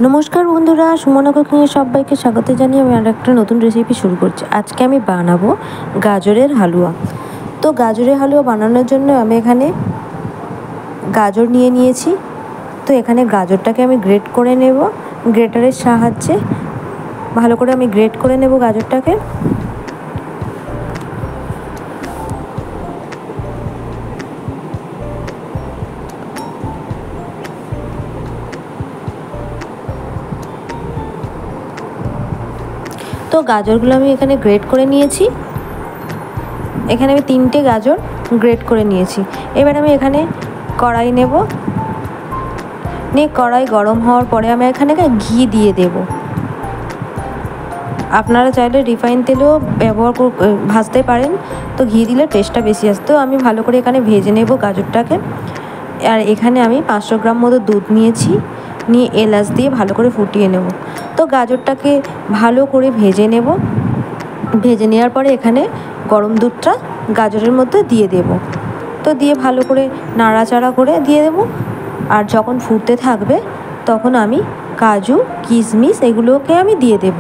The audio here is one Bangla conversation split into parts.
নমস্কার বন্ধুরা, সুমনা কুকিংয়ে সবাইকে স্বাগত জানিয়ে আমি আর একটা নতুন রেসিপি শুরু করছি। আজকে আমি বানাবো গাজরের হালুয়া। তো গাজরের হালুয়া বানানোর জন্য আমি এখানে গাজর নিয়ে নিয়েছি। তো এখানে গাজরটাকে আমি গ্রেট করে নেব, গ্রেটারের সাহায্যে ভালো করে আমি গ্রেট করে নেব গাজরটাকে। তো গাজরগুলো আমি এখানে গ্রেট করে নিয়েছি। এখানে আমি 3টে গাজর গ্রেট করে নিয়েছি। এবার আমি এখানে কড়াই নেব, নিয়ে কড়াই গরম হওয়ার পরে আমি এখানে ঘি দিয়ে দেব। আপনারা চাইলে রিফাইন তেলও ব্যবহার ভাজতে পারেন, তো ঘি দিলে টেস্টটা বেশি আসে। তো আমি ভালো করে এখানে ভেজে নেব গাজরটাকে। আর এখানে আমি 500 গ্রাম মতো দুধ নিয়েছি, নিয়ে এলাচ দিয়ে ভালো করে ফুটিয়ে নেব। তো গাজরটাকে ভালো করে ভেজে নেব। ভেজে নেওয়ার পরে এখানে গরম দুধটা গাজরের মধ্যে দিয়ে দেব। তো দিয়ে ভালো করে নাড়াচাড়া করে দিয়ে দেব। আর যখন ফুটতে থাকবে তখন আমি কাজু কিশমিশ এগুলোকে আমি দিয়ে দেব।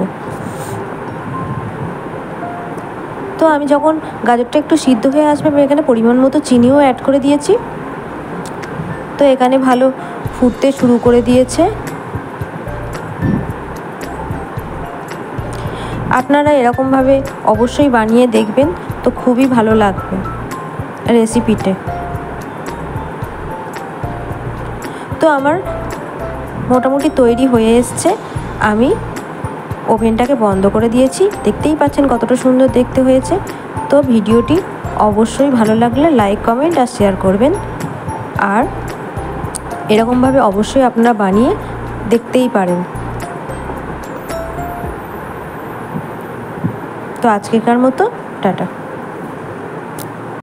তো আমি যখন গাজরটা একটু সিদ্ধ হয়ে আসবে আমি এখানে পরিমাণ মতো চিনিও অ্যাড করে দিয়েছি। তো এখানে ভালো ফুটতে শুরু করে দিয়েছে। আপনারা এরকমভাবে অবশ্যই বানিয়ে দেখবেন, তো খুবই ভালো লাগবে রেসিপিতে। তো আমার মোটামুটি তৈরি হয়ে এসছে। আমি ওভেনটাকে বন্ধ করে দিয়েছি। দেখতেই পাচ্ছেন কতটা সুন্দর দেখতে হয়েছে। তো ভিডিওটি অবশ্যই ভালো লাগলে লাইক কমেন্ট আর শেয়ার করবেন। আর এরকমভাবে অবশ্যই আপনারা বানিয়ে দেখতেই পারেন। তো আজকেকার মতো টাটা।